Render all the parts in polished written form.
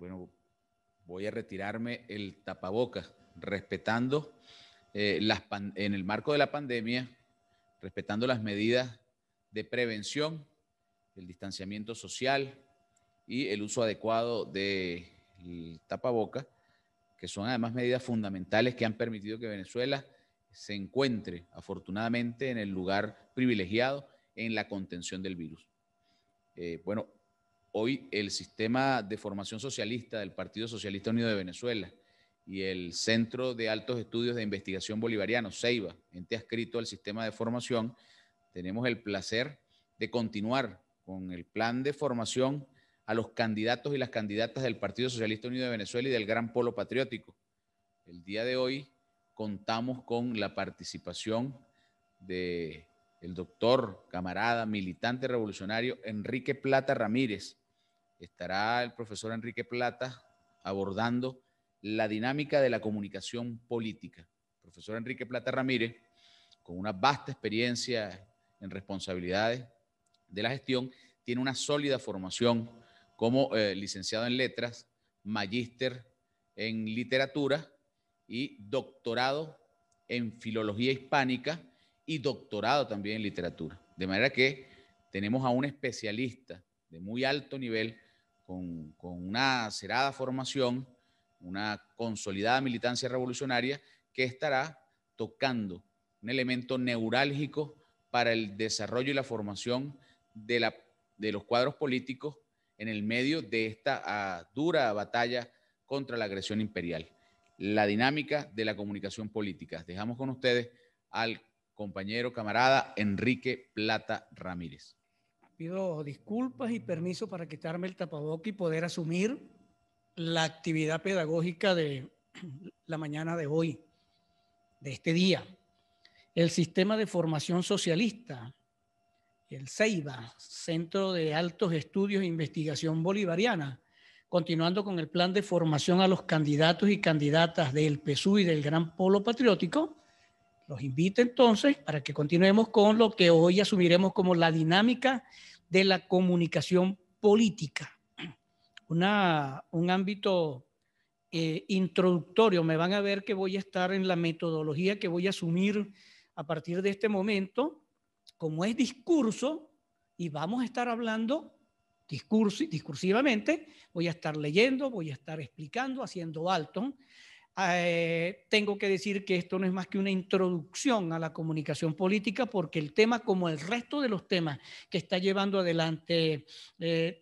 bueno, voy a retirarme el tapabocas, respetando en el marco de la pandemia, respetando las medidas de prevención, el distanciamiento social y el uso adecuado del tapabocas, que son además medidas fundamentales que han permitido que Venezuela se encuentre afortunadamente en el lugar privilegiado en la contención del virus. Bueno, hoy el sistema de formación socialista del Partido Socialista Unido de Venezuela y el Centro de Altos Estudios de Investigación Bolivariano, CEIBA, ente adscrito al sistema de formación, tenemos el placer de continuar con el plan de formación a los candidatos y las candidatas del Partido Socialista Unido de Venezuela y del Gran Polo Patriótico. El día de hoy contamos con la participación del doctor, camarada, militante revolucionario Enrique Plata Ramírez. Estará el profesor Enrique Plata abordando la dinámica de la comunicación política. El profesor Enrique Plata Ramírez, con una vasta experiencia en responsabilidades de la gestión, tiene una sólida formación como licenciado en letras, magíster en literatura y doctorado en filología hispánica y doctorado también en literatura. De manera que tenemos a un especialista de muy alto nivel con una acerada formación, una consolidada militancia revolucionaria que estará tocando un elemento neurálgico para el desarrollo y la formación de los cuadros políticos en el medio de esta dura batalla contra la agresión imperial. La dinámica de la comunicación política. Dejamos con ustedes al compañero camarada Enrique Plata Ramírez. Pido disculpas y permiso para quitarme el tapaboca y poder asumir la actividad pedagógica de la mañana de hoy, de este día. El Sistema de Formación Socialista, el CEIBA, Centro de Altos Estudios e Investigación Bolivariana, continuando con el plan de formación a los candidatos y candidatas del PSUV y del Gran Polo Patriótico, los invito entonces para que continuemos con lo que hoy asumiremos como la dinámica de la comunicación política. Un ámbito introductorio. Me van a ver que voy a estar en la metodología que voy a asumir a partir de este momento, como es discurso, y vamos a estar hablando discursivamente, voy a estar leyendo, voy a estar explicando, haciendo alto. Tengo que decir que esto no es más que una introducción a la comunicación política, porque el tema, como el resto de los temas que está llevando adelante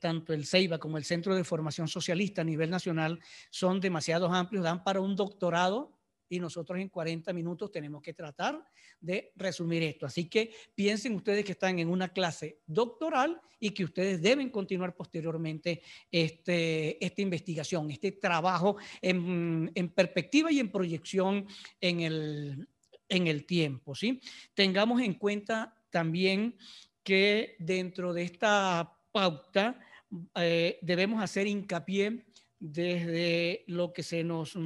tanto el CEIBA como el Centro de Formación Socialista a nivel nacional, son demasiado amplios, dan para un doctorado, y nosotros en 40 minutos tenemos que tratar de resumir esto. Así que piensen ustedes que están en una clase doctoral y que ustedes deben continuar posteriormente esta investigación, este trabajo en perspectiva y en proyección en el tiempo, ¿sí? Tengamos en cuenta también que dentro de esta pauta debemos hacer hincapié desde lo que se nos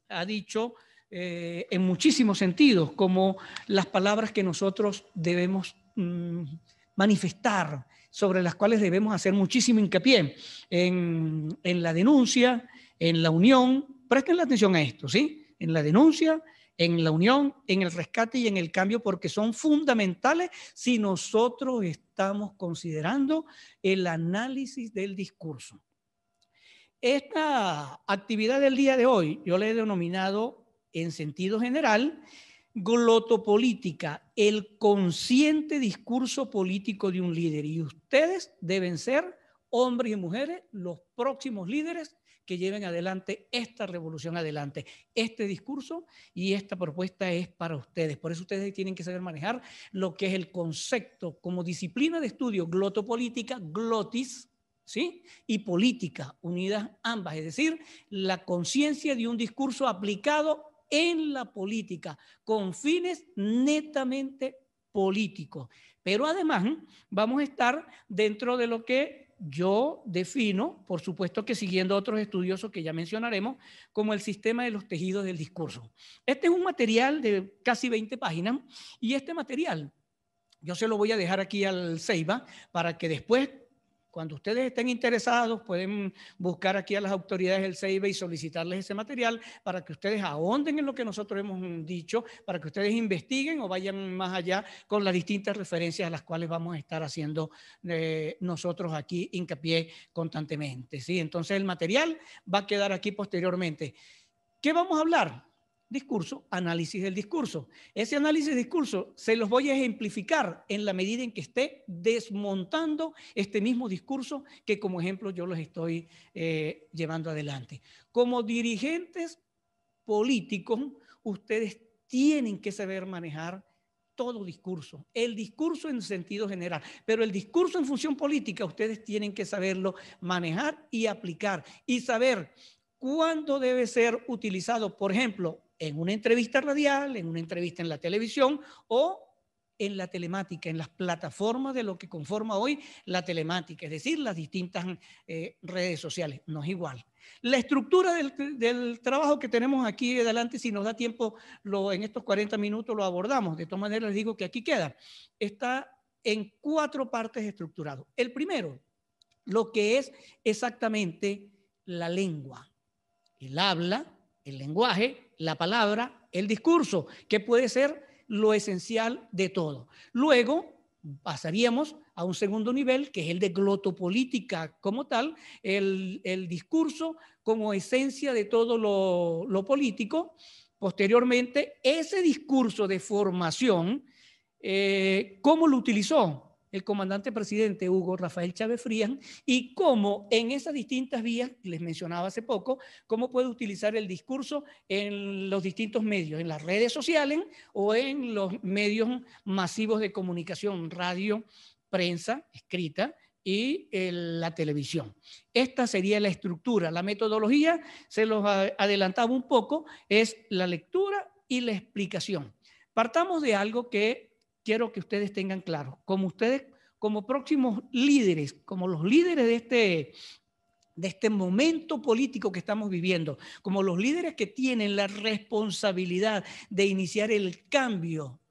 ha dicho en muchísimos sentidos, como las palabras que nosotros debemos manifestar, sobre las cuales debemos hacer muchísimo hincapié en la denuncia, en la unión. Presten la atención a esto, ¿sí? En la denuncia, en la unión, en el rescate y en el cambio, porque son fundamentales si nosotros estamos considerando el análisis del discurso. Esta actividad del día de hoy yo le he denominado en sentido general glotopolítica, el consciente discurso político de un líder, y ustedes deben ser, hombres y mujeres, los próximos líderes que lleven adelante esta revolución adelante. Este discurso y esta propuesta es para ustedes. Por eso ustedes tienen que saber manejar lo que es el concepto como disciplina de estudio glotopolítica, glotis, ¿sí? Y política, unidas ambas, es decir, la conciencia de un discurso aplicado en la política con fines netamente políticos. Pero además vamos a estar dentro de lo que yo defino, por supuesto que siguiendo otros estudiosos que ya mencionaremos, como el sistema de los tejidos del discurso. Este es un material de casi 20 páginas y este material yo se lo voy a dejar aquí al CEIBA para que después Cuando ustedes estén interesados, pueden buscar aquí a las autoridades del CEIBE y solicitarles ese material para que ustedes ahonden en lo que nosotros hemos dicho, para que ustedes investiguen o vayan más allá con las distintas referencias a las cuales vamos a estar haciendo nosotros aquí hincapié constantemente, ¿sí? Entonces el material va a quedar aquí posteriormente. ¿Qué vamos a hablar? Discurso, análisis del discurso. Ese análisis del discurso se los voy a ejemplificar en la medida en que esté desmontando este mismo discurso que como ejemplo yo los estoy llevando adelante. Como dirigentes políticos, ustedes tienen que saber manejar todo discurso, el discurso en sentido general, pero el discurso en función política ustedes tienen que saberlo manejar y aplicar y saber cuándo debe ser utilizado, por ejemplo, en una entrevista radial, en una entrevista en la televisión o en la telemática, en las plataformas de lo que conforma hoy la telemática, es decir, las distintas redes sociales. No es igual. La estructura del trabajo que tenemos aquí adelante, si nos da tiempo, en estos 40 minutos lo abordamos. De todas maneras, les digo que aquí queda. Está en 4 partes estructurado. El primero, lo que es exactamente la lengua, el habla, el lenguaje, la palabra, el discurso, que puede ser lo esencial de todo. Luego pasaríamos a un segundo nivel, que es el de glotopolítica como tal, el discurso como esencia de todo lo político. Posteriormente, ese discurso de formación, ¿cómo lo utilizó el comandante presidente Hugo Rafael Chávez Frías y cómo en esas distintas vías, les mencionaba hace poco, cómo puede utilizar el discurso en los distintos medios, en las redes sociales o en los medios masivos de comunicación, radio, prensa, escrita y la televisión? Esta sería la estructura. La metodología, se los adelantaba un poco, es la lectura y la explicación. Partamos de algo que quiero que ustedes tengan claro. Como ustedes, como próximos líderes, como los líderes de este momento político que estamos viviendo, como los líderes que tienen la responsabilidad de iniciar el cambio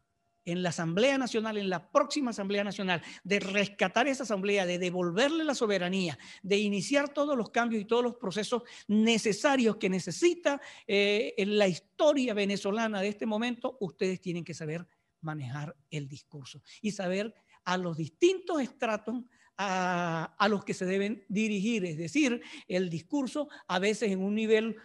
en la Asamblea Nacional, en la próxima Asamblea Nacional, de rescatar esa Asamblea, de devolverle la soberanía, de iniciar todos los cambios y todos los procesos necesarios que necesita en la historia venezolana de este momento, ustedes tienen que saber manejar el discurso y saber a los distintos estratos a los que se deben dirigir, es decir, el discurso a veces en un nivel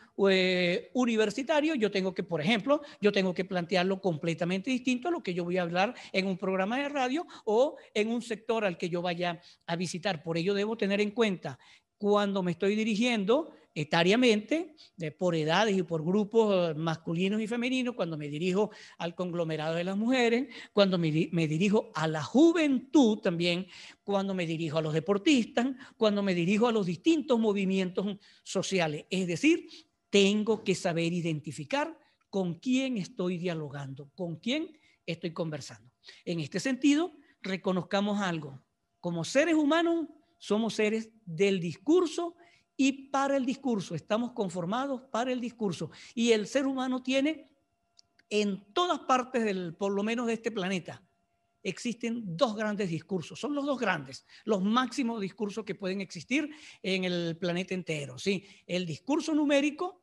universitario, yo tengo que, por ejemplo, yo tengo que plantearlo completamente distinto a lo que yo voy a hablar en un programa de radio o en un sector al que yo vaya a visitar. Por ello debo tener en cuenta cuando me estoy dirigiendo etariamente, por edades y por grupos masculinos y femeninos, cuando me dirijo al conglomerado de las mujeres, cuando me dirijo a la juventud también, cuando me dirijo a los deportistas, cuando me dirijo a los distintos movimientos sociales. Es decir, tengo que saber identificar con quién estoy dialogando, con quién estoy conversando. En este sentido, reconozcamos algo. Como seres humanos, somos seres del discurso y para el discurso. Estamos conformados para el discurso. Y el ser humano tiene en todas partes, por lo menos de este planeta, existen 2 grandes discursos. Son los 2 grandes, los máximos discursos que pueden existir en el planeta entero. ¿Sí? El discurso numérico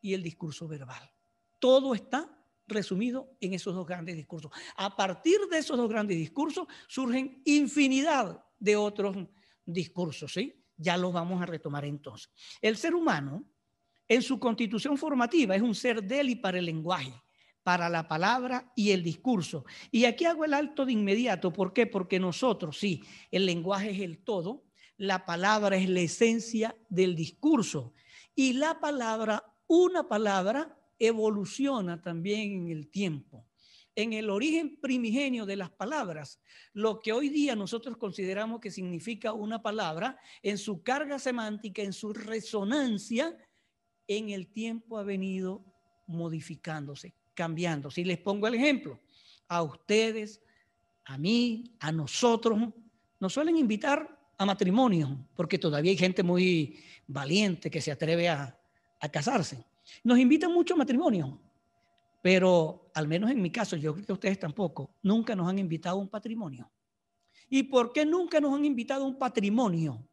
y el discurso verbal. Todo está resumido en esos 2 grandes discursos. A partir de esos 2 grandes discursos surgen infinidad de otros discursos, ¿sí? Ya los vamos a retomar entonces. El ser humano, en su constitución formativa, es un ser del y para el lenguaje, para la palabra y el discurso. Y aquí hago el alto de inmediato. ¿Por qué? Porque nosotros, sí, el lenguaje es el todo, la palabra es la esencia del discurso. Y la palabra, una palabra, evoluciona también en el tiempo. En el origen primigenio de las palabras, lo que hoy día nosotros consideramos que significa una palabra, en su carga semántica, en su resonancia, en el tiempo ha venido modificándose, cambiando. Si les pongo el ejemplo, a ustedes, a mí, a nosotros, nos suelen invitar a matrimonio, porque todavía hay gente muy valiente que se atreve a casarse. Nos invitan mucho a matrimonio, pero al menos en mi caso, yo creo que ustedes tampoco, nunca nos han invitado a un patrimonio. ¿Y por qué nunca nos han invitado a un patrimonio?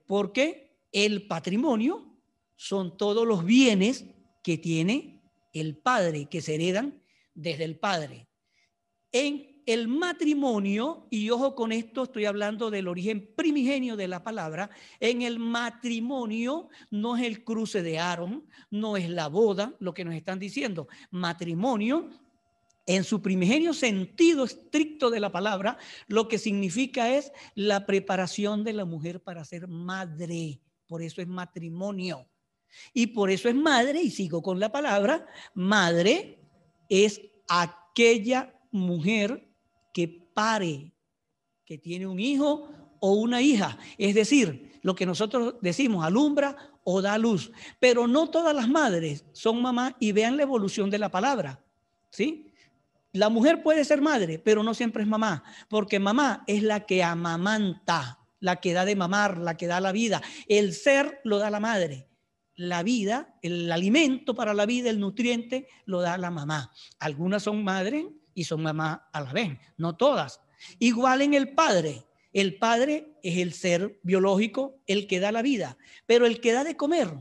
Porque el patrimonio son todos los bienes que tiene el padre, que se heredan desde el padre. En el matrimonio, y ojo con esto, estoy hablando del origen primigenio de la palabra, en el matrimonio no es el cruce de Aarón, no es la boda, lo que nos están diciendo. Matrimonio, en su primigenio sentido estricto de la palabra, lo que significa es la preparación de la mujer para ser madre. Por eso es matrimonio. Y por eso es madre, y sigo con la palabra, madre es aquella mujer que pare, que tiene un hijo o una hija. Es decir, lo que nosotros decimos, alumbra o da luz. Pero no todas las madres son mamá, y vean la evolución de la palabra, ¿sí? La mujer puede ser madre, pero no siempre es mamá, porque mamá es la que amamanta, la que da de mamar, la que da la vida. El ser lo da la madre. La vida, el alimento para la vida, el nutriente, lo da la mamá. Algunas son madres y son mamá a la vez, no todas. Igual en el padre. El padre es el ser biológico, el que da la vida, pero el que da de comer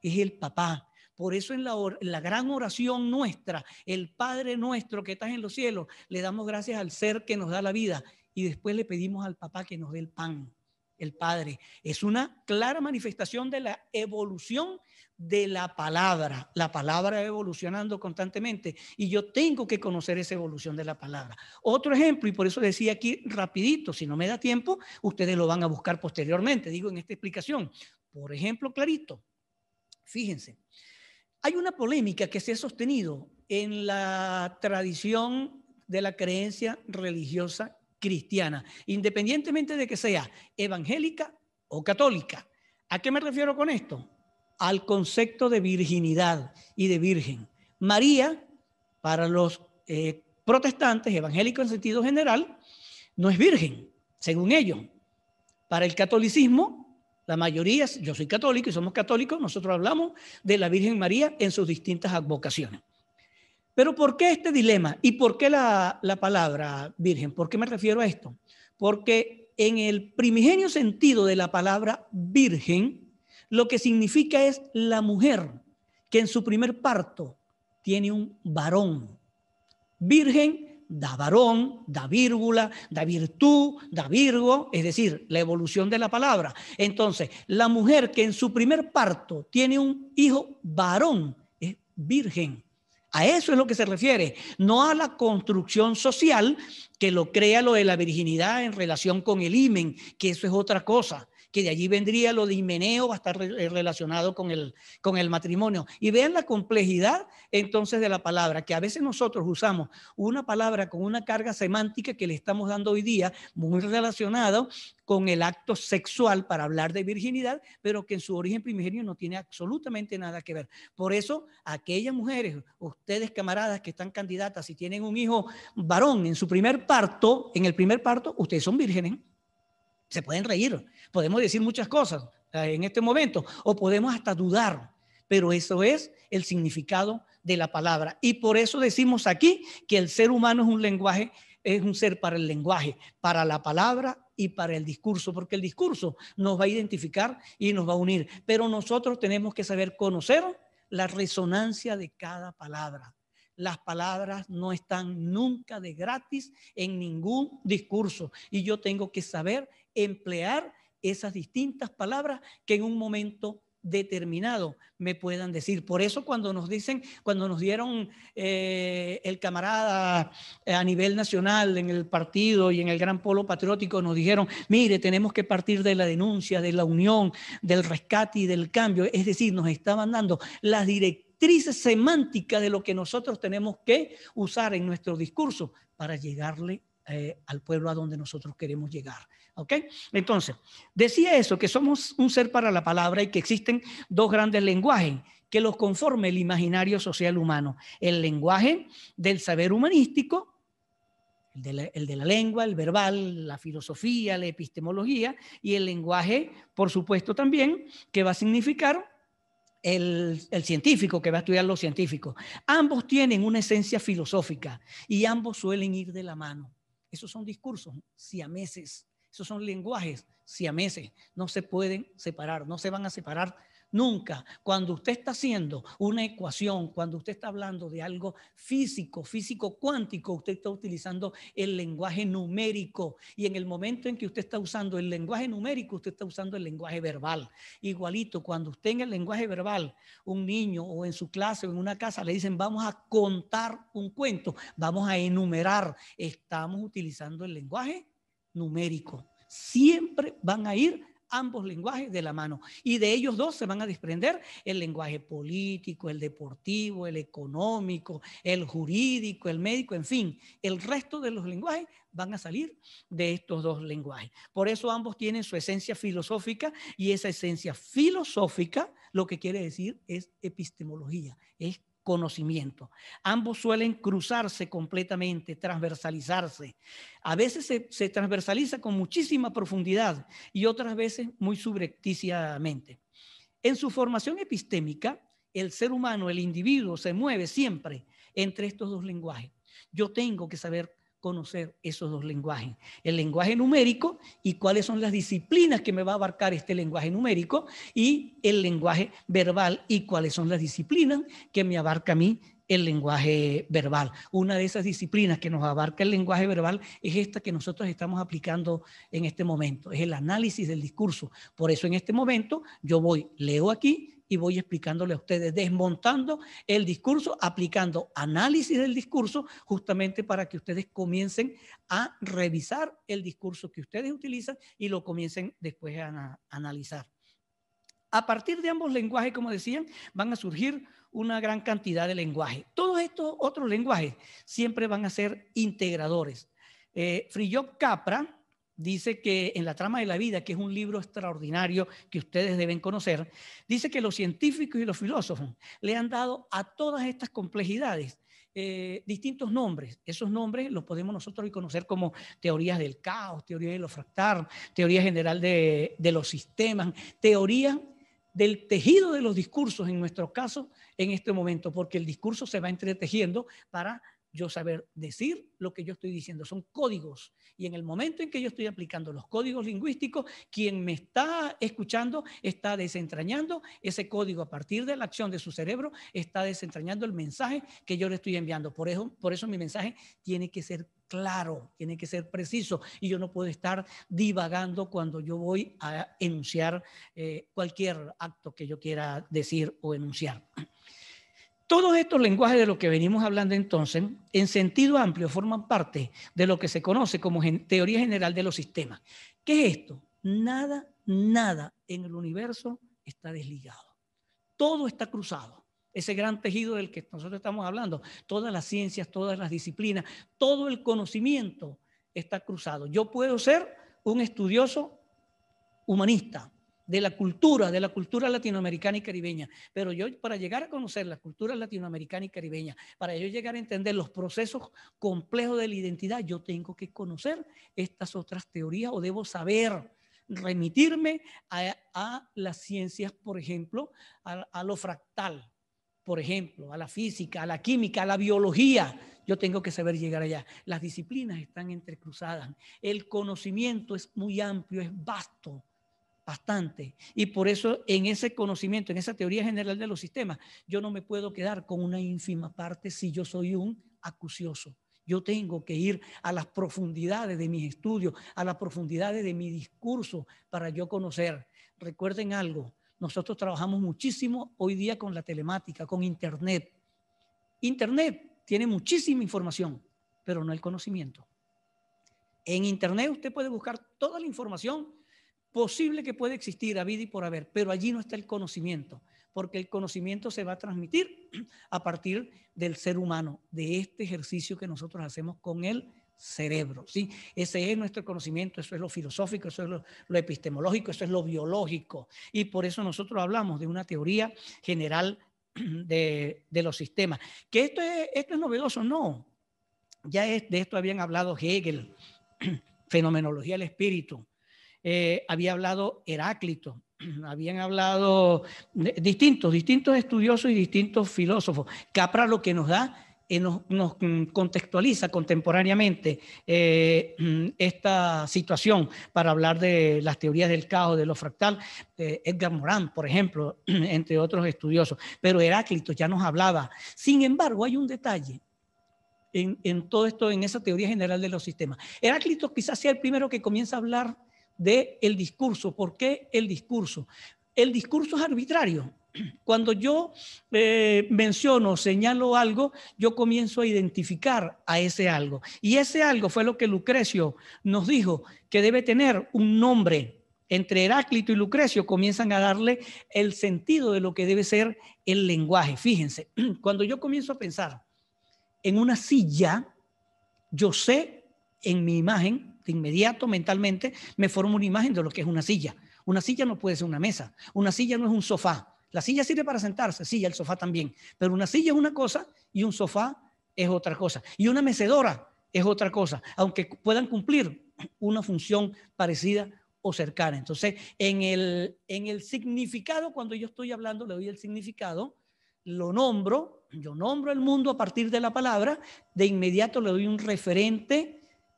es el papá. Por eso en la gran oración nuestra, el Padre nuestro que estás en los cielos, le damos gracias al ser que nos da la vida, y después le pedimos al papá que nos dé el pan. El Padre es una clara manifestación de la evolución de la palabra evolucionando constantemente, y yo tengo que conocer esa evolución de la palabra. Otro ejemplo, y por eso decía aquí rapidito, si no me da tiempo, ustedes lo van a buscar posteriormente, digo en esta explicación. Por ejemplo, clarito, fíjense, hay una polémica que se ha sostenido en la tradición de la creencia religiosa cristiana, independientemente de que sea evangélica o católica. ¿A qué me refiero con esto? Al concepto de virginidad y de virgen. María, para los protestantes, evangélicos en sentido general, no es virgen, según ellos. Para el catolicismo, la mayoría, yo soy católico y somos católicos, nosotros hablamos de la Virgen María en sus distintas advocaciones. Pero ¿por qué este dilema? ¿Y por qué la palabra virgen? ¿Por qué me refiero a esto? Porque en el primigenio sentido de la palabra virgen, lo que significa es la mujer que en su primer parto tiene un varón. Virgen da varón, da vírgula, da virtud, da virgo, es decir, la evolución de la palabra. Entonces, la mujer que en su primer parto tiene un hijo varón es virgen. A eso es lo que se refiere, no a la construcción social que lo crea lo de la virginidad en relación con el himen, que eso es otra cosa, que de allí vendría lo de himeneo, va a estar relacionado con el matrimonio. Y vean la complejidad entonces de la palabra, que a veces nosotros usamos una palabra con una carga semántica que le estamos dando hoy día, muy relacionado con el acto sexual para hablar de virginidad, pero que en su origen primigenio no tiene absolutamente nada que ver. Por eso, aquellas mujeres, ustedes camaradas que están candidatas, si tienen un hijo varón en su primer parto, en el primer parto, ustedes son vírgenes. Se pueden reír, podemos decir muchas cosas en este momento, o podemos hasta dudar, pero eso es el significado de la palabra. Y por eso decimos aquí que el ser humano es un lenguaje, es un ser para el lenguaje, para la palabra y para el discurso, porque el discurso nos va a identificar y nos va a unir, pero nosotros tenemos que saber conocer la resonancia de cada palabra. Las palabras no están nunca de gratis en ningún discurso, y yo tengo que saber emplear esas distintas palabras que en un momento determinado me puedan decir. Por eso cuando nos dicen, cuando nos dieron el camarada a nivel nacional en el partido y en el Gran Polo Patriótico, nos dijeron, mire, tenemos que partir de la denuncia, de la unión, del rescate y del cambio. Es decir, nos estaban dando las directrices semánticas de lo que nosotros tenemos que usar en nuestro discurso para llegarle al pueblo a donde nosotros queremos llegar. ¿Ok? Entonces, decía eso, que somos un ser para la palabra y que existen dos grandes lenguajes que los conforme el imaginario social humano. El lenguaje del saber humanístico, el de la lengua, el verbal, la filosofía, la epistemología, y el lenguaje, por supuesto, también, que va a significar el científico, que va a estudiar los científicos. Ambos tienen una esencia filosófica y ambos suelen ir de la mano. Esos son discursos siameses, esos son lenguajes siameses, no se pueden separar, no se van a separar nunca. Cuando usted está haciendo una ecuación, cuando usted está hablando de algo físico, físico cuántico, usted está utilizando el lenguaje numérico, y en el momento en que usted está usando el lenguaje numérico, usted está usando el lenguaje verbal. Igualito, cuando usted en el lenguaje verbal, un niño o en su clase o en una casa le dicen vamos a contar un cuento, vamos a enumerar, estamos utilizando el lenguaje numérico. Siempre van a ir ambos lenguajes de la mano, y de ellos dos se van a desprender el lenguaje político, el deportivo, el económico, el jurídico, el médico, en fin, el resto de los lenguajes van a salir de estos dos lenguajes. Por eso ambos tienen su esencia filosófica, y esa esencia filosófica lo que quiere decir es epistemología, es conocimiento. Ambos suelen cruzarse completamente, transversalizarse. A veces se transversaliza con muchísima profundidad y otras veces muy subrepticiamente. En su formación epistémica, el ser humano, el individuo, se mueve siempre entre estos dos lenguajes. Yo tengo que saber conocer esos dos lenguajes, el lenguaje numérico y cuáles son las disciplinas que me va a abarcar este lenguaje numérico, y el lenguaje verbal y cuáles son las disciplinas que me abarca a mí el lenguaje verbal. Una de esas disciplinas que nos abarca el lenguaje verbal es esta que nosotros estamos aplicando en este momento, es el análisis del discurso. Por eso en este momento yo leo aquí y voy explicándole a ustedes, desmontando el discurso, aplicando análisis del discurso, justamente para que ustedes comiencen a revisar el discurso que ustedes utilizan y lo comiencen después a analizar. A partir de ambos lenguajes, como decían, van a surgir una gran cantidad de lenguajes. Todos estos otros lenguajes siempre van a ser integradores. Fritjof Capra dice que en La trama de la vida, que es un libro extraordinario que ustedes deben conocer, dice que los científicos y los filósofos le han dado a todas estas complejidades distintos nombres. Esos nombres los podemos nosotros conocer como teorías del caos, teoría de lo fractal, teoría general de los sistemas, teoría del tejido de los discursos en nuestro caso en este momento, porque el discurso se va entretejiendo para yo saber decir lo que yo estoy diciendo. Son códigos, y en el momento en que yo estoy aplicando los códigos lingüísticos, quien me está escuchando está desentrañando ese código. A partir de la acción de su cerebro está desentrañando el mensaje que yo le estoy enviando. Por eso mi mensaje tiene que ser claro, tiene que ser preciso, y yo no puedo estar divagando cuando yo voy a enunciar cualquier acto que yo quiera decir o enunciar. Todos estos lenguajes de los que venimos hablando entonces, en sentido amplio, forman parte de lo que se conoce como teoría general de los sistemas. ¿Qué es esto? Nada en el universo está desligado. Todo está cruzado. Ese gran tejido del que nosotros estamos hablando, todas las ciencias, todas las disciplinas, todo el conocimiento está cruzado. Yo puedo ser un estudioso humanista de la cultura latinoamericana y caribeña, pero yo, para llegar a conocer la cultura latinoamericana y caribeña, para yo llegar a entender los procesos complejos de la identidad, yo tengo que conocer estas otras teorías, o debo saber remitirme a las ciencias, por ejemplo, a lo fractal, por ejemplo, a la física, a la química, a la biología. Yo tengo que saber llegar allá. Las disciplinas están entrecruzadas. El conocimiento es muy amplio, es vasto, bastante. Y por eso en ese conocimiento, en esa teoría general de los sistemas, yo no me puedo quedar con una ínfima parte si yo soy un acucioso. Yo tengo que ir a las profundidades de mis estudios, a las profundidades de mi discurso para yo conocer. Recuerden algo, nosotros trabajamos muchísimo hoy día con la telemática, con Internet. Internet tiene muchísima información, pero no el conocimiento. En Internet usted puede buscar toda la información posible que puede existir, habido y por haber, pero allí no está el conocimiento, porque el conocimiento se va a transmitir a partir del ser humano, de este ejercicio que nosotros hacemos con el cerebro, ¿sí? Ese es nuestro conocimiento, eso es lo filosófico, eso es lo epistemológico, eso es lo biológico, y por eso nosotros hablamos de una teoría general de los sistemas. ¿Que esto es novedoso? No, ya de esto habían hablado Hegel, fenomenología del espíritu, había hablado Heráclito, habían hablado distintos estudiosos y distintos filósofos. Capra lo que nos da nos contextualiza contemporáneamente esta situación para hablar de las teorías del caos, de lo fractal, Edgar Morin, por ejemplo, entre otros estudiosos. Pero Heráclito ya nos hablaba. Sin embargo, hay un detalle en todo esto, en esa teoría general de los sistemas. Heráclito quizás sea el primero que comienza a hablar del discurso. ¿Por qué el discurso? El discurso es arbitrario. Cuando yo menciono, señalo algo, yo comienzo a identificar a ese algo. Y ese algo fue lo que Lucrecio nos dijo, que debe tener un nombre. Entre Heráclito y Lucrecio comienzan a darle el sentido de lo que debe ser el lenguaje. Fíjense, cuando yo comienzo a pensar en una silla, yo sé en mi imagen, de inmediato mentalmente, me formo una imagen de lo que es una silla. Una silla no puede ser una mesa. Una silla no es un sofá. La silla sirve para sentarse, sí, el sofá también. Pero una silla es una cosa y un sofá es otra cosa. Y una mecedora es otra cosa, aunque puedan cumplir una función parecida o cercana. Entonces, en el significado, cuando yo estoy hablando, le doy el significado, lo nombro, yo nombro el mundo a partir de la palabra, de inmediato le doy un referente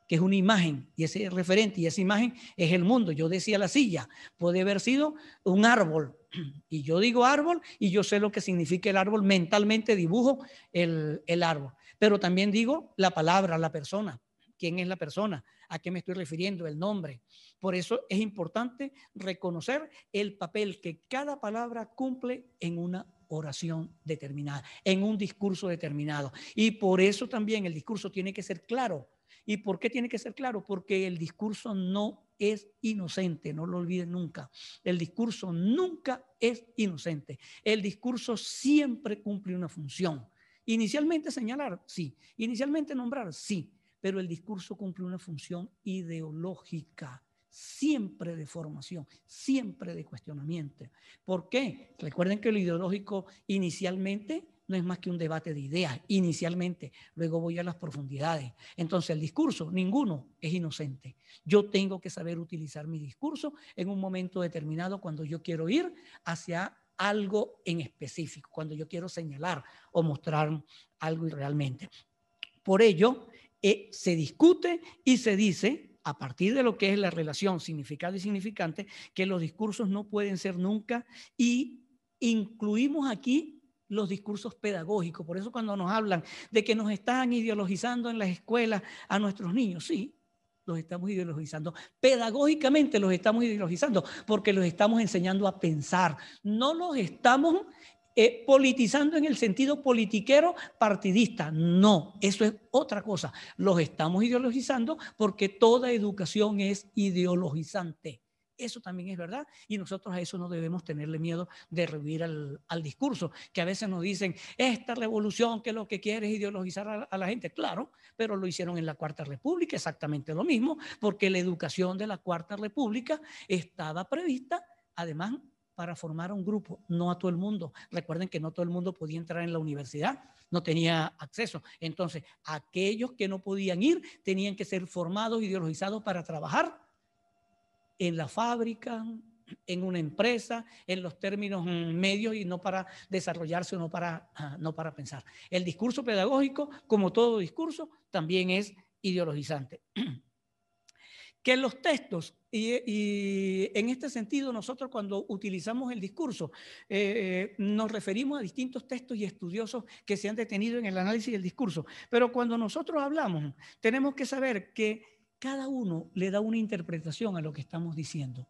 que es una imagen, y ese referente y esa imagen es el mundo. Yo decía la silla, puede haber sido un árbol, y yo digo árbol y yo sé lo que significa el árbol, mentalmente dibujo el árbol, pero también digo la palabra, la persona, quién es la persona, a qué me estoy refiriendo, el nombre. Por eso es importante reconocer el papel que cada palabra cumple en una oración determinada, en un discurso determinado. Y por eso también el discurso tiene que ser claro. ¿Y por qué tiene que ser claro? Porque el discurso no es inocente, no lo olviden nunca. El discurso nunca es inocente. El discurso siempre cumple una función. Inicialmente señalar, sí. Inicialmente nombrar, sí. Pero el discurso cumple una función ideológica, siempre de formación, siempre de cuestionamiento. ¿Por qué? Recuerden que lo ideológico inicialmente no es más que un debate de ideas, inicialmente, luego voy a las profundidades. Entonces el discurso, ninguno es inocente. Yo tengo que saber utilizar mi discurso en un momento determinado cuando yo quiero ir hacia algo en específico, cuando yo quiero señalar o mostrar algo realmente. Por ello, se discute y se dice, a partir de lo que es la relación significado y significante, que los discursos no pueden ser nunca, y incluimos aquí los discursos pedagógicos. Por eso cuando nos hablan de que nos están ideologizando en las escuelas a nuestros niños, sí, los estamos ideologizando. Pedagógicamente los estamos ideologizando porque los estamos enseñando a pensar. No los estamos politizando en el sentido politiquero partidista. No, eso es otra cosa. Los estamos ideologizando porque toda educación es ideologizante. Eso también es verdad y nosotros a eso no debemos tenerle miedo de rehuir al discurso, que a veces nos dicen, esta revolución que lo que quiere es ideologizar a la gente. Claro, pero lo hicieron en la Cuarta República, exactamente lo mismo, porque la educación de la Cuarta República estaba prevista, además, para formar un grupo, no a todo el mundo. Recuerden que no todo el mundo podía entrar en la universidad, no tenía acceso. Entonces, aquellos que no podían ir tenían que ser formados, ideologizados para trabajar en la fábrica, en una empresa, en los términos medios y no para desarrollarse o no para pensar. El discurso pedagógico, como todo discurso, también es ideologizante. Que los textos, y en este sentido nosotros cuando utilizamos el discurso nos referimos a distintos textos y estudiosos que se han detenido en el análisis del discurso, pero cuando nosotros hablamos tenemos que saber que cada uno le da una interpretación a lo que estamos diciendo.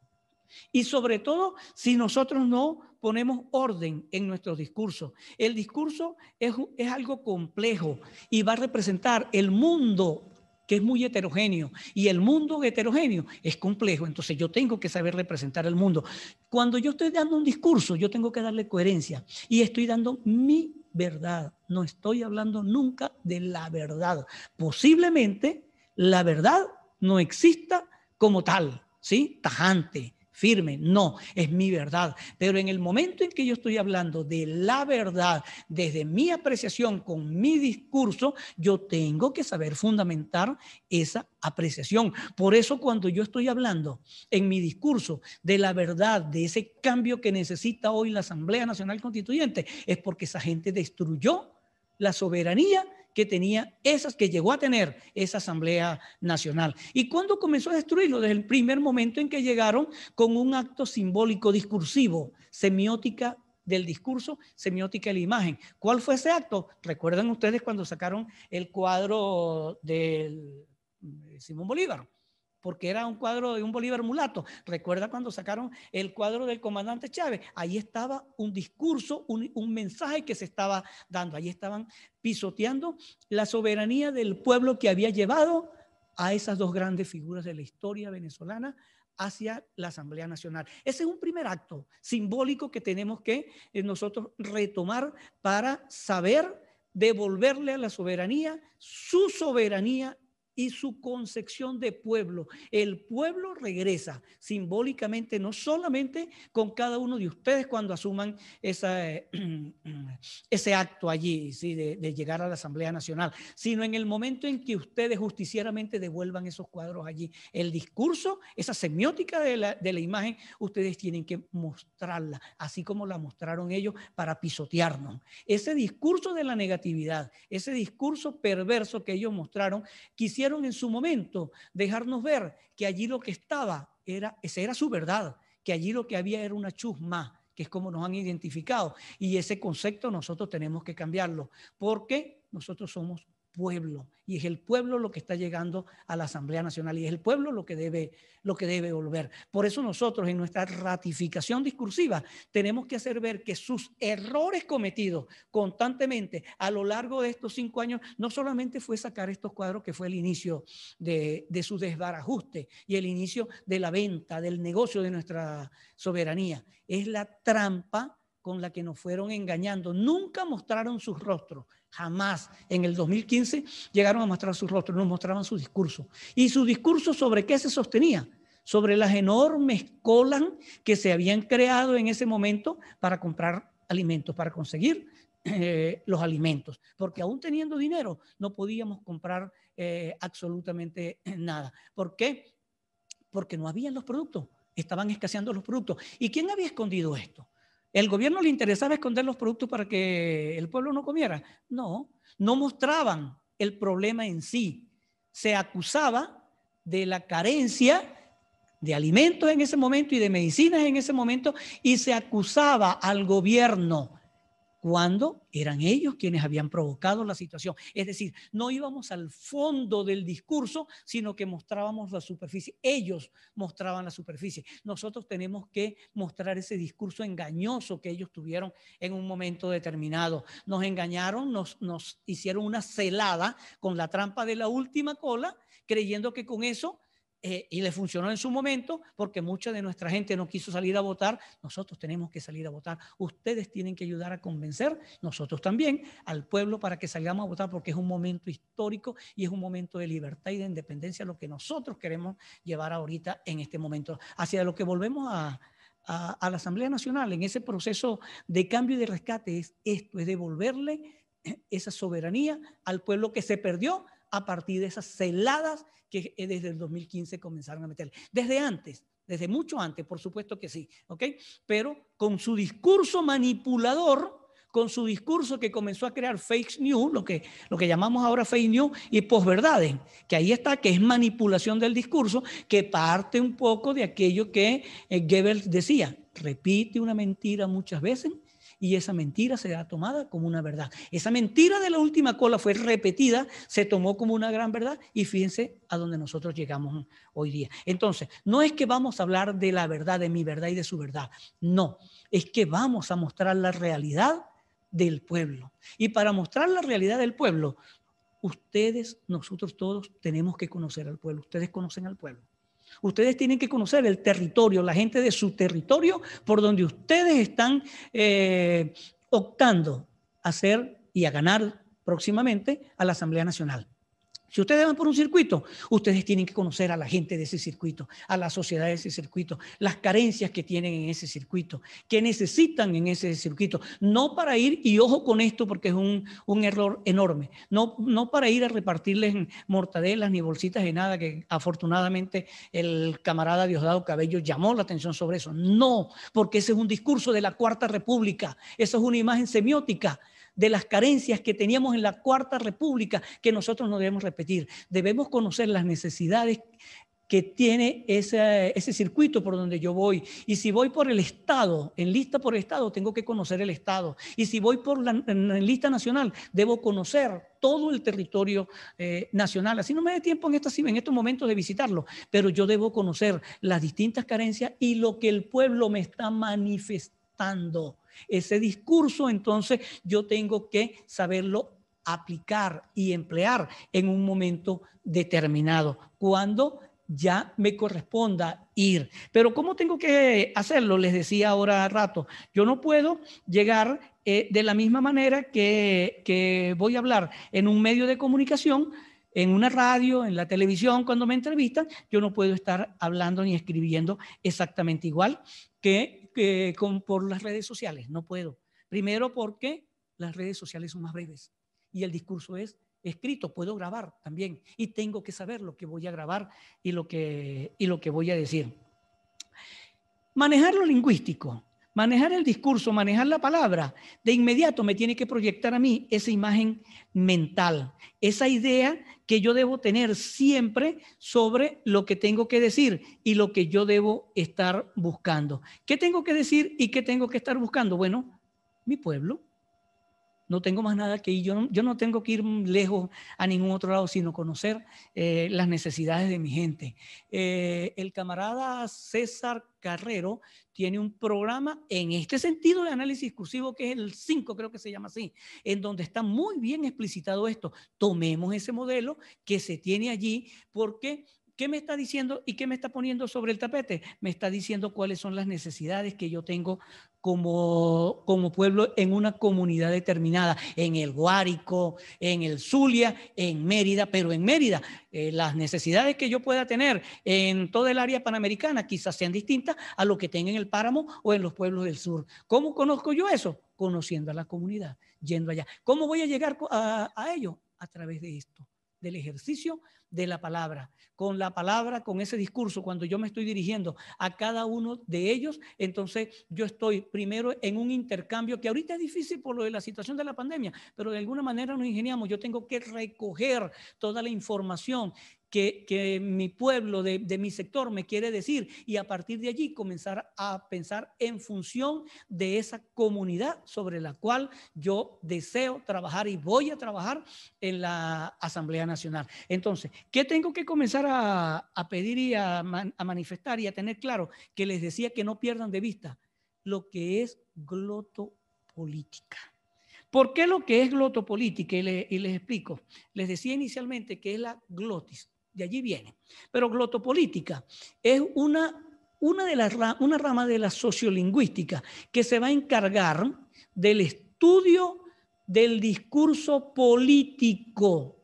Y sobre todo, si nosotros no ponemos orden en nuestros discursos. El discurso es algo complejo y va a representar el mundo que es muy heterogéneo, y el mundo heterogéneo es complejo, entonces yo tengo que saber representar el mundo. Cuando yo estoy dando un discurso, yo tengo que darle coherencia, y estoy dando mi verdad, no estoy hablando nunca de la verdad. Posiblemente la verdad no exista como tal, ¿sí? Tajante, firme, no, es mi verdad. Pero en el momento en que yo estoy hablando de la verdad, desde mi apreciación con mi discurso, yo tengo que saber fundamentar esa apreciación. Por eso cuando yo estoy hablando en mi discurso de la verdad, de ese cambio que necesita hoy la Asamblea Nacional Constituyente, es porque esa gente destruyó la soberanía que tenía que llegó a tener esa Asamblea Nacional. ¿Y cuándo comenzó a destruirlo? Desde el primer momento en que llegaron con un acto simbólico discursivo, semiótica del discurso, semiótica de la imagen. ¿Cuál fue ese acto? ¿Recuerdan ustedes cuando sacaron el cuadro de Simón Bolívar? Porque era un cuadro de un Bolívar mulato. ¿Recuerda cuando sacaron el cuadro del comandante Chávez? Ahí estaba un discurso, un mensaje que se estaba dando. Ahí estaban pisoteando la soberanía del pueblo que había llevado a esas dos grandes figuras de la historia venezolana hacia la Asamblea Nacional. Ese es un primer acto simbólico que tenemos que nosotros retomar para saber devolverle a la soberanía su soberanía y su concepción de pueblo. El pueblo regresa simbólicamente, no solamente con cada uno de ustedes cuando asuman ese acto allí, ¿sí? de llegar a la Asamblea Nacional, sino en el momento en que ustedes justicieramente devuelvan esos cuadros allí. El discurso, esa semiótica de la imagen, ustedes tienen que mostrarla, así como la mostraron ellos para pisotearnos. Ese discurso de la negatividad, ese discurso perverso que ellos mostraron, quisieron en su momento dejarnos ver que allí lo que estaba esa era su verdad, que allí lo que había era una chusma, que es como nos han identificado, y ese concepto nosotros tenemos que cambiarlo, porque nosotros somos pueblo, y es el pueblo lo que está llegando a la Asamblea Nacional, y es el pueblo lo que debe volver. Por eso nosotros en nuestra ratificación discursiva tenemos que hacer ver que sus errores cometidos constantemente a lo largo de estos 5 años no solamente fue sacar estos cuadros, que fue el inicio de su desbarajuste y el inicio de la venta, del negocio de nuestra soberanía, es la trampa con la que nos fueron engañando. Nunca mostraron sus rostros, jamás. En el 2015 llegaron a mostrar sus rostros, nos mostraban su discurso. ¿Y su discurso sobre qué se sostenía? Sobre las enormes colas que se habían creado en ese momento para comprar alimentos, para conseguir los alimentos, porque aún teniendo dinero no podíamos comprar absolutamente nada. ¿Por qué? Porque no habían los productos, estaban escaseando los productos. ¿Y quién había escondido esto? ¿El gobierno le interesaba esconder los productos para que el pueblo no comiera? No, no mostraban el problema en sí. Se acusaba de la carencia de alimentos en ese momento y de medicinas en ese momento, y se acusaba al gobierno cuando eran ellos quienes habían provocado la situación. Es decir, no íbamos al fondo del discurso, sino que mostrábamos la superficie. Ellos mostraban la superficie. Nosotros tenemos que mostrar ese discurso engañoso que ellos tuvieron en un momento determinado. Nos engañaron, nos hicieron una celada con la trampa de la última cola, creyendo que con eso y le funcionó en su momento, porque mucha de nuestra gente no quiso salir a votar.Nosotros tenemos que salir a votar. Ustedes tienen que ayudar a convencer, nosotros también, al pueblo para que salgamos a votar, porque es un momento histórico y es un momento de libertad y de independencia, lo que nosotros queremos llevar ahorita en este momento, hacia lo que volvemos a la Asamblea Nacional, en ese proceso de cambio y de rescate. Es esto, es devolverle esa soberanía al pueblo que se perdió a partir de esas celadas que desde el 2015 comenzaron a meter. Desde antes, desde mucho antes, por supuesto que sí, ¿ok? Pero con su discurso manipulador, con su discurso que comenzó a crear fake news, lo que llamamos ahora fake news y posverdades, que ahí está, que es manipulación del discurso, que parte un poco de aquello que Goebbels decía: repite una mentira muchas veces y esa mentira será tomada como una verdad. Esa mentira de la última cola fue repetida, se tomó como una gran verdad, y fíjense a donde nosotros llegamos hoy día. Entonces, no es que vamos a hablar de la verdad, de mi verdad y de su verdad. No, es que vamos a mostrar la realidad del pueblo. Y para mostrar la realidad del pueblo, ustedes, nosotros todos tenemos que conocer al pueblo. Ustedes conocen al pueblo. Ustedes tienen que conocer el territorio, la gente de su territorio, por donde ustedes están optando a ser y a ganar próximamente a la Asamblea Nacional. Si ustedes van por un circuito, ustedes tienen que conocer a la gente de ese circuito, a la sociedad de ese circuito, las carencias que tienen en ese circuito, que necesitan en ese circuito. No para ir, y ojo con esto porque es un error enorme, no para ir a repartirles mortadelas ni bolsitas de nada, que afortunadamente el camarada Diosdado Cabello llamó la atención sobre eso. No, porque ese es un discurso de la Cuarta República, esa es una imagen semiótica. de las carencias que teníamos en la Cuarta República que nosotros no debemos repetir. Debemos conocer las necesidades que tiene ese circuito por donde yo voy. Y si voy por el Estado, en lista por Estado, tengo que conocer el Estado. Y si voy por en lista nacional, debo conocer todo el territorio nacional. Así no me dé tiempo en estos momentos de visitarlo, pero yo debo conocer las distintas carencias y lo que el pueblo me está manifestando. Ese discurso, entonces, yo tengo que saberlo aplicar y emplear en un momento determinado, cuando ya me corresponda ir. Pero ¿cómo tengo que hacerlo? Les decía ahora rato, yo no puedo llegar de la misma manera que voy a hablar en un medio de comunicación, en una radio, en la televisión, cuando me entrevistan, yo no puedo estar hablando ni escribiendo exactamente igual por las redes sociales. No puedo. Primero porque las redes sociales son más breves y el discurso es escrito, puedo grabar también y tengo que saber lo que voy a grabar y lo que voy a decir. Manejar lo lingüístico, manejar el discurso, manejar la palabra, de inmediato me tiene que proyectar a mí esa imagen mental, esa idea que yo debo tener siempre sobre lo que tengo que decir y lo que yo debo estar buscando. ¿Qué tengo que decir y qué tengo que estar buscando? Bueno, mi pueblo. No tengo más nada que ir, yo no tengo que ir lejos a ningún otro lado, sino conocer las necesidades de mi gente. El camarada César Carrero tiene un programa en este sentido de análisis discursivo, que es el 5, creo que se llama así, en donde está muy bien explicitado esto. Tomemos ese modelo que se tiene allí, porque ¿qué me está diciendo y qué me está poniendo sobre el tapete? Me está diciendo cuáles son las necesidades que yo tengo como pueblo en una comunidad determinada, en el Guárico, en el Zulia, en Mérida, pero en Mérida las necesidades que yo pueda tener en toda el área panamericana quizás sean distintas a lo que tenga en el Páramo o en los pueblos del sur. ¿Cómo conozco yo eso? Conociendo a la comunidad, yendo allá. ¿Cómo voy a llegar a ello? A través de esto, del ejercicio de la palabra, con ese discurso, cuando yo me estoy dirigiendo a cada uno de ellos, entonces yo estoy primero en un intercambio que ahorita es difícil por lo de la situación de la pandemia, pero de alguna manera nos ingeniamos. Yo tengo que recoger toda la información que mi pueblo, de mi sector me quiere decir, y a partir de allí comenzar a pensar en función de esa comunidad sobre la cual yo deseo trabajar y voy a trabajar en la Asamblea Nacional. Entonces, ¿qué tengo que comenzar a pedir y a manifestar y a tener claro? Que les decía que no pierdan de vista lo que es glotopolítica. ¿Por qué lo que es glotopolítica? Y les explico. Les decía inicialmente que es la glotis, de allí viene. Pero glotopolítica es una rama de la sociolingüística que se va a encargar del estudio del discurso político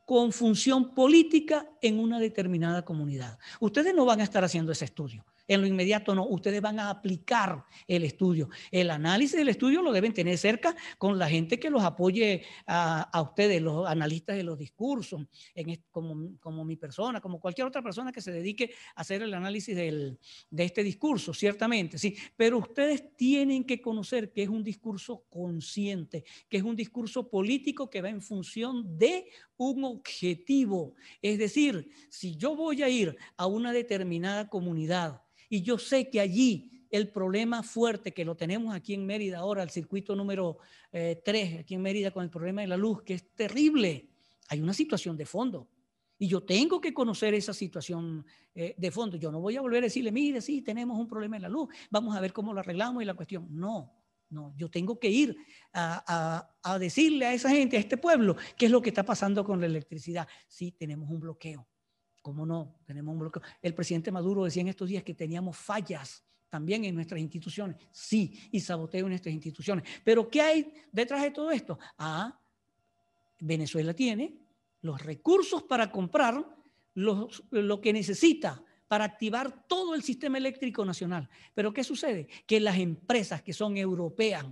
con función política en una determinada comunidad. Ustedes no van a estar haciendo ese estudio. En lo inmediato no, ustedes van a aplicar el estudio. El análisis del estudio lo deben tener cerca con la gente que los apoye a ustedes, los analistas de los discursos, como mi persona, como cualquier otra persona que se dedique a hacer el análisis de este discurso, ciertamente, sí. Pero ustedes tienen que conocer que es un discurso consciente, que es un discurso político que va en función de un objetivo. Es decir, si yo voy a ir a una determinada comunidad y yo sé que allí el problema fuerte que lo tenemos aquí en Mérida ahora, el circuito número 3, aquí en Mérida con el problema de la luz, que es terrible, hay una situación de fondo. Y yo tengo que conocer esa situación de fondo. Yo no voy a volver a decirle, mire, sí, tenemos un problema en la luz, vamos a ver cómo lo arreglamos y la cuestión. No, yo tengo que ir a decirle a esa gente, a este pueblo, qué es lo que está pasando con la electricidad. Sí, tenemos un bloqueo. ¿Cómo no? Tenemos un bloqueo. El presidente Maduro decía en estos días que teníamos fallas también en nuestras instituciones. Sí, y saboteo en nuestras instituciones. Pero ¿qué hay detrás de todo esto? Venezuela tiene los recursos para comprar lo que necesita para activar todo el sistema eléctrico nacional. Pero ¿qué sucede? Que las empresas que son europeas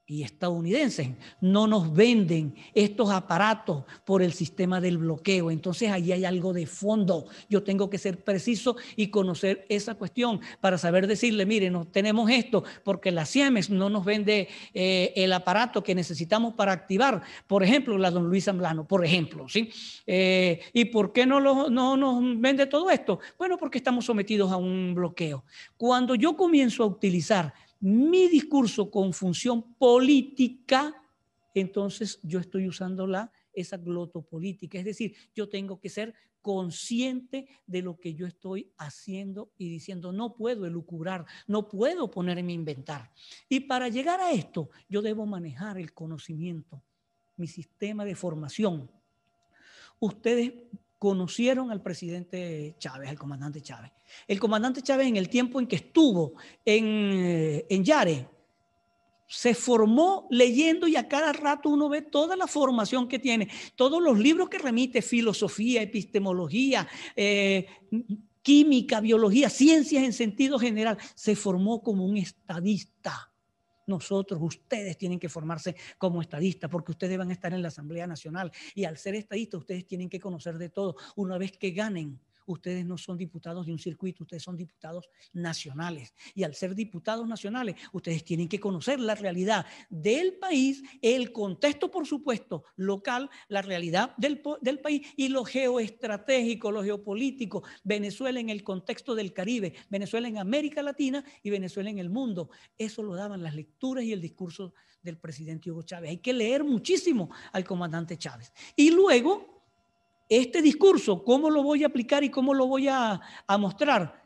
y estadounidenses no nos venden estos aparatos por el sistema del bloqueo. Entonces ahí hay algo de fondo. Yo tengo que ser preciso y conocer esa cuestión para saber decirle, mire, no tenemos esto porque la Siemens no nos vende el aparato que necesitamos para activar, por ejemplo, la Don Luis Zambrano, por ejemplo, ¿sí? ¿Y por qué no nos vende todo esto? Bueno, porque estamos sometidos a un bloqueo. Cuando yo comienzo a utilizar mi discurso con función política, entonces yo estoy usando esa glotopolítica. Es decir, yo tengo que ser consciente de lo que yo estoy haciendo y diciendo. No puedo elucubrar, no puedo ponerme a inventar. Y para llegar a esto, yo debo manejar el conocimiento, mi sistema de formación. Ustedes conocieron al presidente Chávez, al comandante Chávez. El comandante Chávez, en el tiempo en que estuvo en Yare, se formó leyendo, y a cada rato uno ve toda la formación que tiene, todos los libros que remite, filosofía, epistemología, química, biología, ciencias en sentido general. Se formó como un estadista. Nosotros, ustedes tienen que formarse como estadistas, porque ustedes van a estar en la Asamblea Nacional, y al ser estadistas ustedes tienen que conocer de todo. Una vez que ganen, ustedes no son diputados de un circuito, ustedes son diputados nacionales, y al ser diputados nacionales ustedes tienen que conocer la realidad del país, el contexto, por supuesto, local, la realidad del país y lo geoestratégico, lo geopolítico. Venezuela en el contexto del Caribe, Venezuela en América Latina y Venezuela en el mundo. Eso lo daban las lecturas y el discurso del presidente Hugo Chávez. Hay que leer muchísimo al comandante Chávez. Y luego, este discurso, ¿cómo lo voy a aplicar y cómo lo voy a mostrar?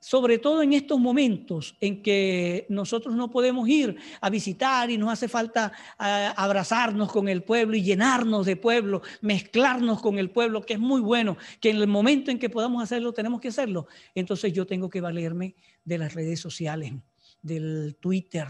Sobre todo en estos momentos en que nosotros no podemos ir a visitar y nos hace falta abrazarnos con el pueblo y llenarnos de pueblo, mezclarnos con el pueblo, que es muy bueno, que en el momento en que podamos hacerlo, tenemos que hacerlo. Entonces yo tengo que valerme de las redes sociales, del Twitter,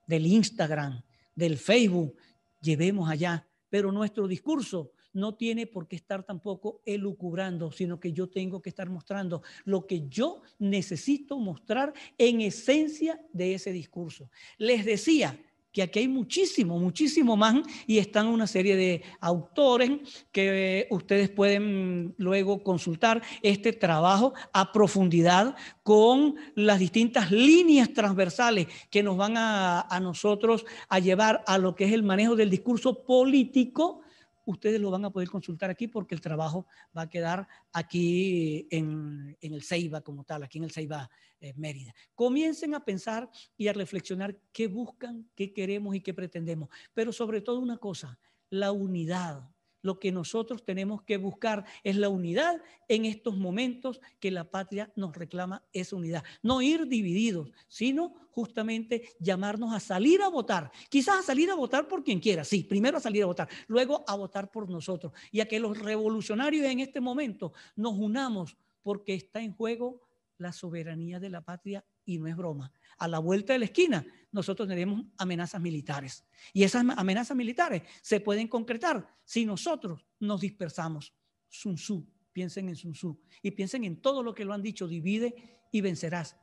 del Instagram, del Facebook. Llevemos allá, pero nuestro discurso no tiene por qué estar tampoco elucubrando, sino que yo tengo que estar mostrando lo que yo necesito mostrar en esencia de ese discurso. Les decía que aquí hay muchísimo, muchísimo más, y están una serie de autores que ustedes pueden luego consultar este trabajo a profundidad con las distintas líneas transversales que nos van a nosotros a llevar a lo que es el manejo del discurso político. Ustedes lo van a poder consultar aquí porque el trabajo va a quedar aquí en el Ceiba como tal, aquí en el Ceiba Mérida. Comiencen a pensar y a reflexionar qué buscan, qué queremos y qué pretendemos. Pero sobre todo una cosa, la unidad. Lo que nosotros tenemos que buscar es la unidad en estos momentos que la patria nos reclama esa unidad. No ir divididos, sino justamente llamarnos a salir a votar. Quizás a salir a votar por quien quiera, sí, primero a salir a votar, luego a votar por nosotros. Y a que los revolucionarios en este momento nos unamos, porque está en juego la soberanía de la patria y no es broma. A la vuelta de la esquina nosotros tenemos amenazas militares, y esas amenazas militares se pueden concretar si nosotros nos dispersamos. Sun Tzu, piensen en Sun Tzu y piensen en todo lo que lo han dicho: divide y vencerás.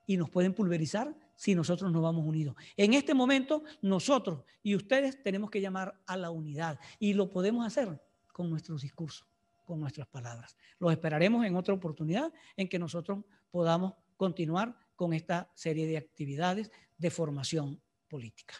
Y nos pueden pulverizar si nosotros no vamos unidos. En este momento nosotros y ustedes tenemos que llamar a la unidad, y lo podemos hacer con nuestros discursos, con nuestras palabras. Los esperaremos en otra oportunidad en que nosotros podamos continuar con esta serie de actividades de formación política.